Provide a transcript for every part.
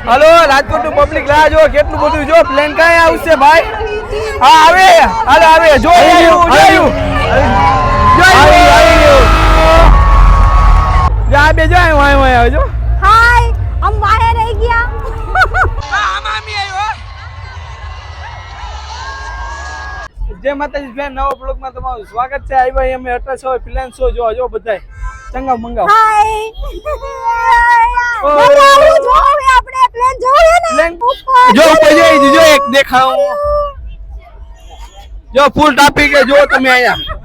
Hello Rajkot નું public રાહ જો કેટલું બધું જો પ્લેન કાંઈ આવશે ભાઈ હા આવે હાલો આવે જો જા બે જો આવે જો હાય हम वाहे रह गया જય માતાજી ફ્રેન્ડ નવો બ્લોગ માં તમારું સ્વાગત છે આઈ ભાઈ અમે અટસ હોય પ્લેન શો જો બધાય ચંગા મંગાવ હાય જો આપણે પ્લેન જોયો ને પ્લેન જો કોઈ જો એક દેખાવ જો ફૂલ ટ્રાફિક છે જો તમે આયા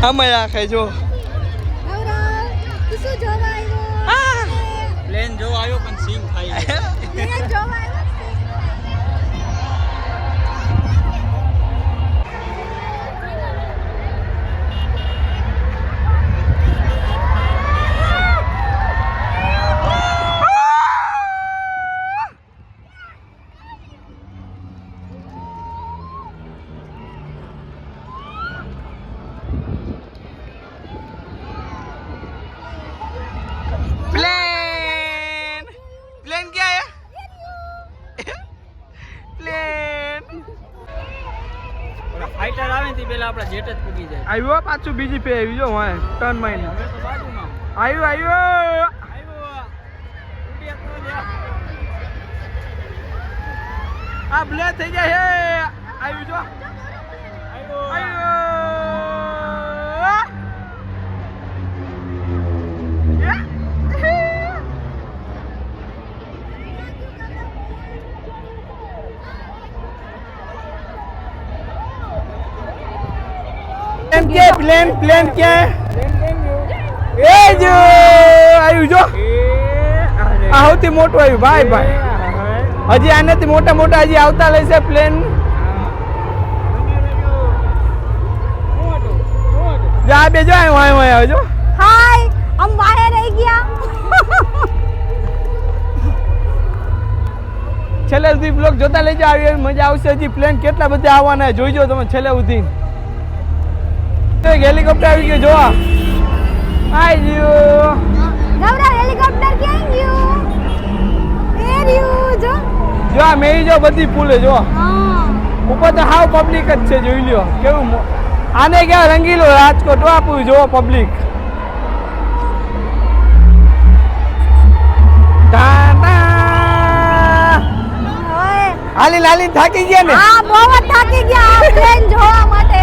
આમાં આખે જો ગૌરવ શું જોવા આવ્યો પ્લેન જો આવ્યો પણ સિંગ ખાઈ પ્લેન જોવા આવ્યો प्लेन क्या है प्लेन ફાઈટર આવે ને તે પેલા આપડા જેટ જ પૂગી જાય આવ્યો પાછું બીજી પે આવી જો હોય ટર્ન માઈને હવે તો બાજુમાં આવ્યો આ બ્લેક થઈ જાય હે આવ્યું જો प्लेन क्या है ए जो आयु जो आहुति मोटो आयु भाई भाई हजी आने थी मोटा मोटा हजी आवता लेसे प्लेन जा बे जो आयो जो हाय हम वाहे रह गया છેલ્લે સુધી બ્લોગ જોતા લેજો આવી મજા આવશે હજી પ્લેન કેટલા બધા આવવાના જોઈજો તમે છેલ્લે સુધી હેલિકોપ્ટર આવી ગયો જોવા આઈ ગયો ગૌરવ હેલિકોપ્ટર ક્યાં ગયું એ રહ્યું જો જો આ મેઈ જો બધી ફૂલે જો હા ઉપર તો હાવ પબ્લિક જ છે જોઈ લ્યો કેવું આને કેવા રંગીલો રાજકોટ આપું જો પબ્લિક હાલી લાલી થાકી ગયા ને હા બહુ જ થાકી ગયા આ પ્લેન જોવા માટે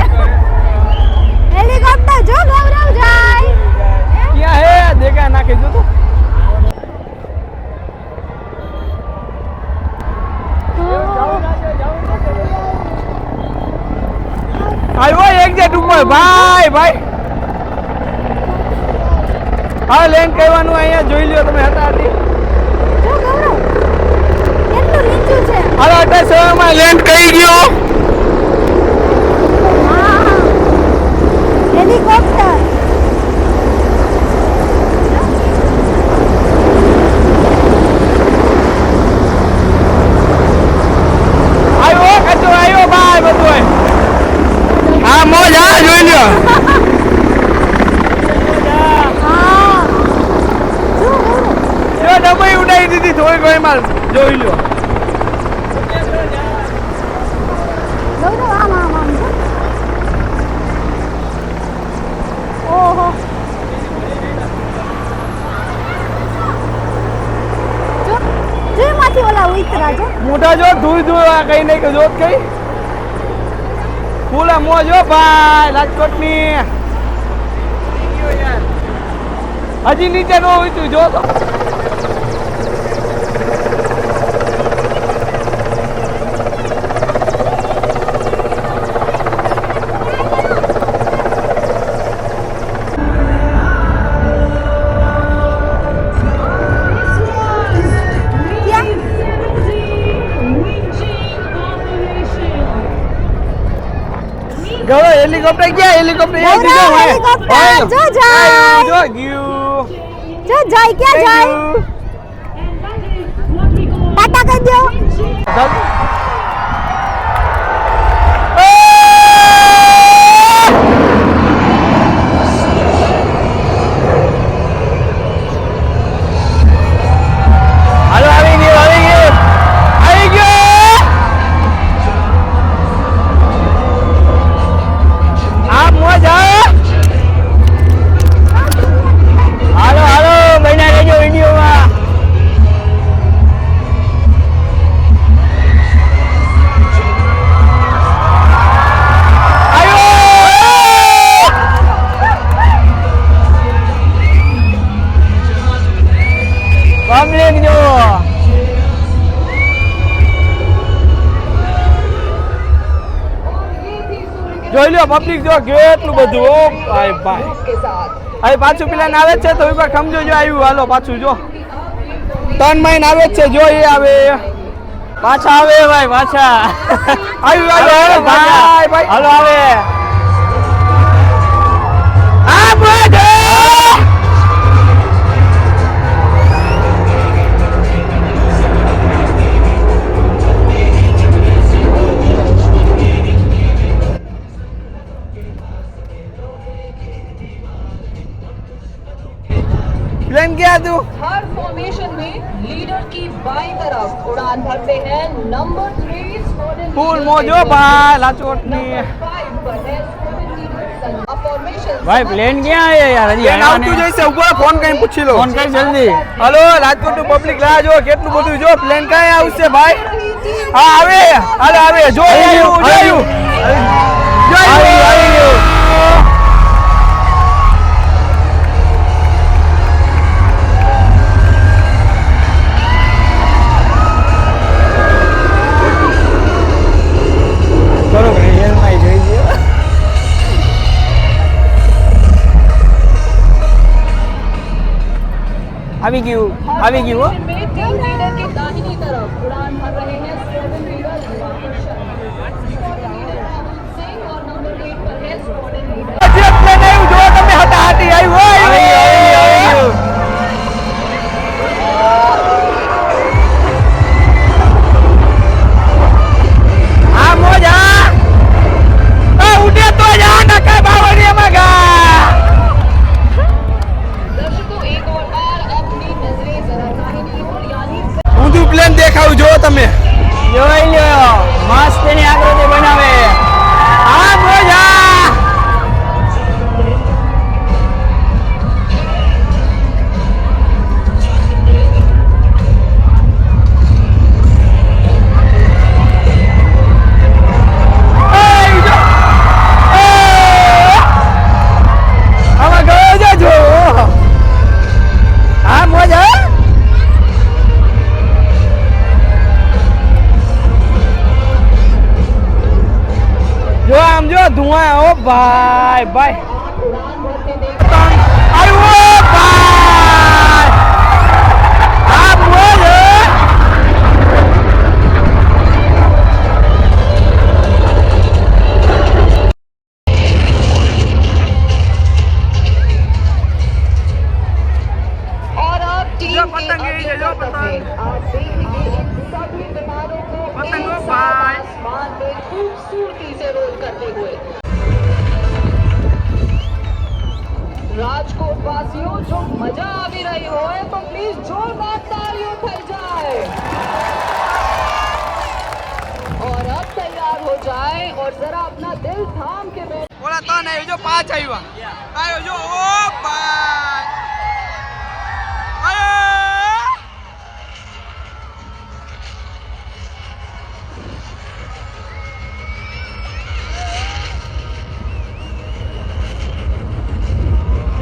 હેલિકોપ્ટર જો ગૌરવ જાય ક્યાં હે દેખા નાખી જો તો આવ્યો એક્ઝેક્ટ ઉપર ભાઈ ભાઈ હા લેન્ડ કરવાનું અહીંયા જોઈ લ્યો તમે હતા હતી જો ગૌરવ કેટલું નીચું છે હાલો અટસ માં લેન્ડ કરી ગયો હા હેલિકોપ્ટર આવ્યો કચો આવ્યો ભાઈ બધું હા મોજ હા જોઈ લ્યો હા જો ગૌરવ જો ડબ્બી ઉડાવી દીધી થોડી કોઈ માલ જોઈ લ્યો ગૌરવ આમ આમ આમ જો ઓહો જો જેમાંથી ઓલા ઉતરા જો મોટા જો ધૂળ ધૂળ આ કઈ નહીં કે જોત કઈ ફૂલા મોજો ભાઈ રાજકોટની હજી નીચે નો હોય તું જો તો ગયો હેલિકોપ્ટર ગયા હેલિકોપ્ટર હેલિકોપ્ટર જો જાય જો ગયું જાય ક્યાં જાય ટાટા કહી દો હાલો આવી ગયું આ મોજા હાલો હાલો બન્યા રહેજો વિડીયોમાં પબ્લિક જો જોઈ લો પબ્લિક જો કેટલું બધું ઓ ભાઈ ભાઈ હવે પાછું પેલા આવે છે તો ઉપર ખમજો જો આવ્યું હાલો પાછું જો 3 મહિને આવે જ છે જો એ આવે પાછા આવે ભાઈ પાછા આવ્યું હાલો ભાઈ ભાઈ હાલો આવે આ બધે प्लान क्या तू हर फॉर्मेशन में लीडर की बाईं तरफ उड़ान भरते हैं नंबर 3 स्क्वाड्रन फूल मोजो भाई लाचोटनी 5 पर है स्क्वाड्रन लीडर फॉर्मेशन भाई प्लेन क्या है यार હજી આવતું જઈશે ઉપર ફોન કરીને પૂછી લો ફોન કરી જલ્દી હાલો રાજકોટ પબ્લિક લા જો કેટલું બધું જો પ્લેન કાય આવશે ભાઈ હા આવે હાલો આવે જો આવ્યું આવી ગયું હો में टीम लीडर के दाहिनी तरफ उड़ान भर रहे हैं squadron leader Rahul Sharma squadron leader Rahul Singh और नंबर 8 पर है स्क्वाड्रन लीडर જે પ્લેન આવ્યું જો તમે હટાહટી આવ્યું આ મોજા આ ઉડે તો જા નકા બાવળિયામાં ગા दर्शकों एक और बार अपनी नजरें जरा दाहिनी ओर यानी ઊંધું પ્લેન દેખાવું જો તમે જોઈ લ્યો મસ્ત એની આકૃતિ બનાવે આ મોજા જો આમ જો ધુઆ ઓ ભાઈ ભાઈ આવ્યો ભાઈ આ બોલે और अब टीम जो के पतंग है, अगले जो दल पतंग। में आप देखेंगे इन सभी विमानों को पतंग एक हो साथ भाई। आसमान में खूबसूरती से रोल करते हुए राजकोट वासियों जो मजा આવી રહી હોય તો પ્લીઝ જોરદાર તાળીઓ થઈ जाए और अब तैयार हो जाए और जरा अपना दिल थाम के बैठ ઓલા તન આવ્યો જો 5 આવ્યા આવ્યો જો ઓ ભાઈ આયો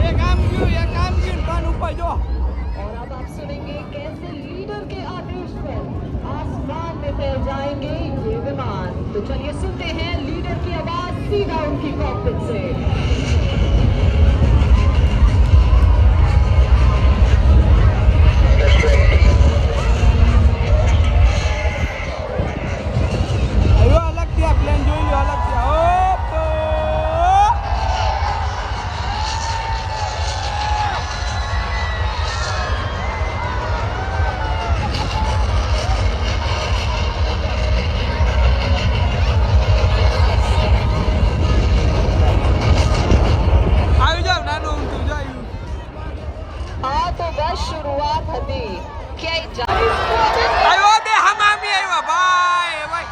એક કામ ગયું તન ઉપર જો और अब आप सुनेंगे कैसे लीडर के आदेश पर आसमान में फैल जाएंगे ये विमान तो चलिए सुनते हैं लीडर की आवाज सीधा उनकी कॉकपिट से આવ્યો અલગ થી આ પ્લેન જોઈ લ્યો અલગ થી ઓ તો शुरुआत હતી ક્યાંય આવ્યો બે હમામી આવ્યો ભાઈ ભાઈ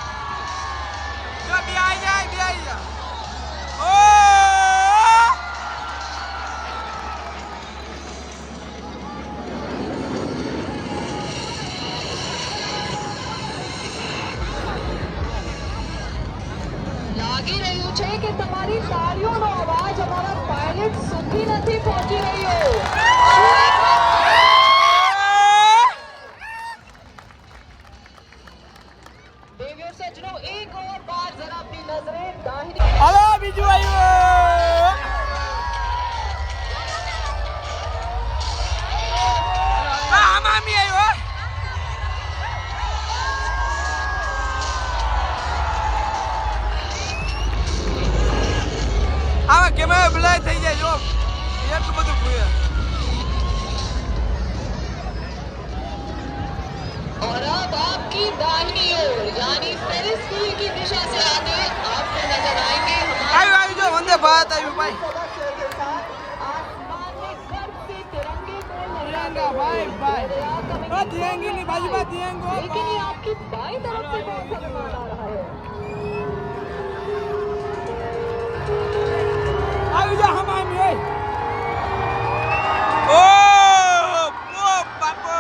જો બે આઈ જા ઓ લાગી રહ્યું છે કે તમારી તાળીઓનો અવાજ અમારા પાયલટ સુધી નથી પહોંચી રહ્યો देवियों सज्जनों एक और बार जरा अपनी नजरें दाहिनी હાલો બીજું આવ્યો હમામી આવ્યો આવા કેમેરા બ્લાય થઈ જાય જો એટલું બધું ભૂયા और अब आपकी दाहिनी ओर यानी पेरिस व्हील की दिशा से आगे आपको नजर आएंगे हमारे આવ્યું જો વંદે ભારત આવ્યું ભાઈ सदस्यों के साथ आसमान में गर्व से तिरंगे को तिरंगा भाई भाई लहराया तिरंगे ની બાજુમાં तिरंगो लेकिन ये आपकी बाई तरफ से कौन सा विमान आ रहा है આવી જા હમામી ઓય ઓ બાપો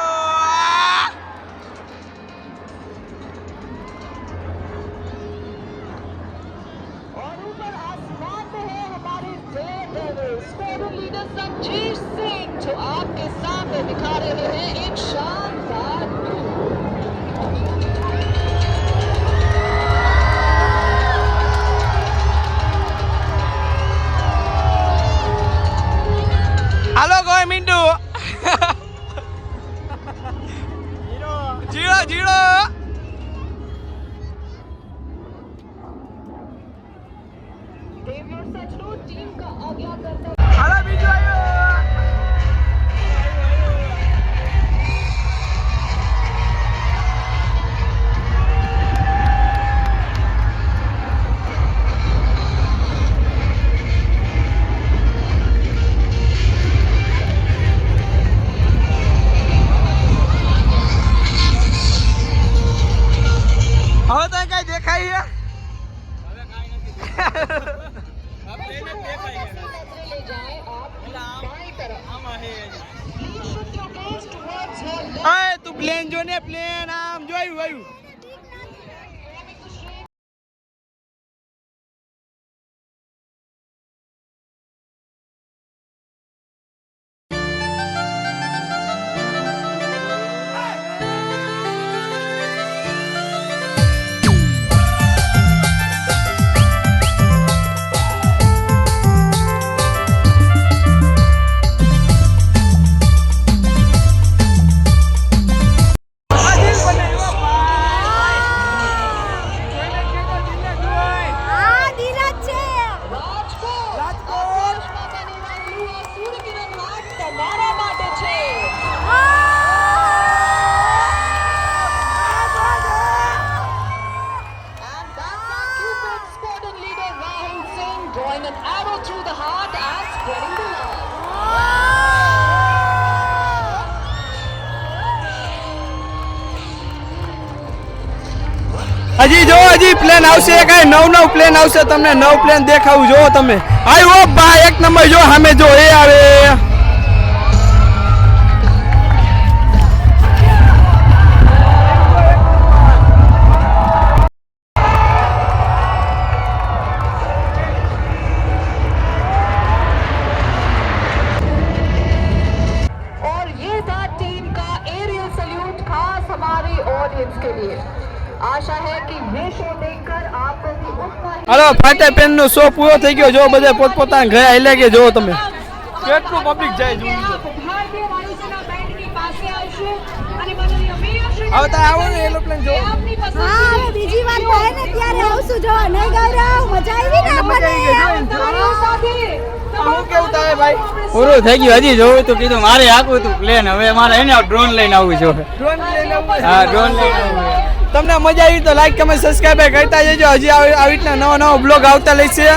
और ऊपर आसमान में है हमारे Daredevil squadron leader Sanjeev Singh जो आपके सामने दिखा रहे हैं एक शानदार હાલો કોઈ મિંટુ જીરો જીરો देवियों सज्जनों टीम का अगला करता હાલો બીજું આવ્યો હવે તો કઈ દેખાય છે नजरें ले जाएं आप बाईं तरफ આમાં હે Please shift your gaze towards your left. અય તું પ્લેન જો ને પ્લેન આમ જોયું આવ્યું આ દિલ જ છે રાજકોટ રાજકોટ. આકાશમાં બની રહેલું આ સૂર્યકિરણ હાટ તમારા માટે છે And that's our Cupid squadron leader Rahul Singh drawing an arrow through the heart and spreading the love. હજી જો હજી પ્લેન આવશે કઈ નવ પ્લેન આવશે તમને નવ પ્લેન દેખાવું જો તમે આવ્યો ભાઈ એક નંબર જો સામે જો એ આવે और ये था टीम का एरियल सल्यूट खास हमारी ऑडियंस के लिए आशा है कि ये शो देखकर आपको भी उतना ही હાલો ફાટે પેન નો શો પૂરો થઈ ગયો જો બધા પોતપોતાના ઘરે આલે કે જો તમે કેટલું પબ્લિક જાય જોઈ લો ભારતીય વાયુસેના બેન્ડની પાસે આવશું અને માનનીય મેયર શ્રી હવે તારે આવો ને એરોપ્લેન જો આપની હા હવે બીજી વાર થાય ને ત્યારે આવશું જો નહીં ગૌરવ મજા આવી ને આપણને તમારી સાથે હું કેવું તારે ભાઈ પૂરું થઈ ગયું હજી જોવું તો કીધું મારે આખું હતું પ્લેન હવે મારે એને ડ્રોન લઈને આવવું છે ડ્રોન લઈને આવું હા ડ્રોન લઈને આવવું તમને મજા આવી તો લાઈક કમેન્ટ સબસ્ક્રાઇબ કરતા જજો હજી આવી રીતના નવા બ્લોગ આવતા રહેશે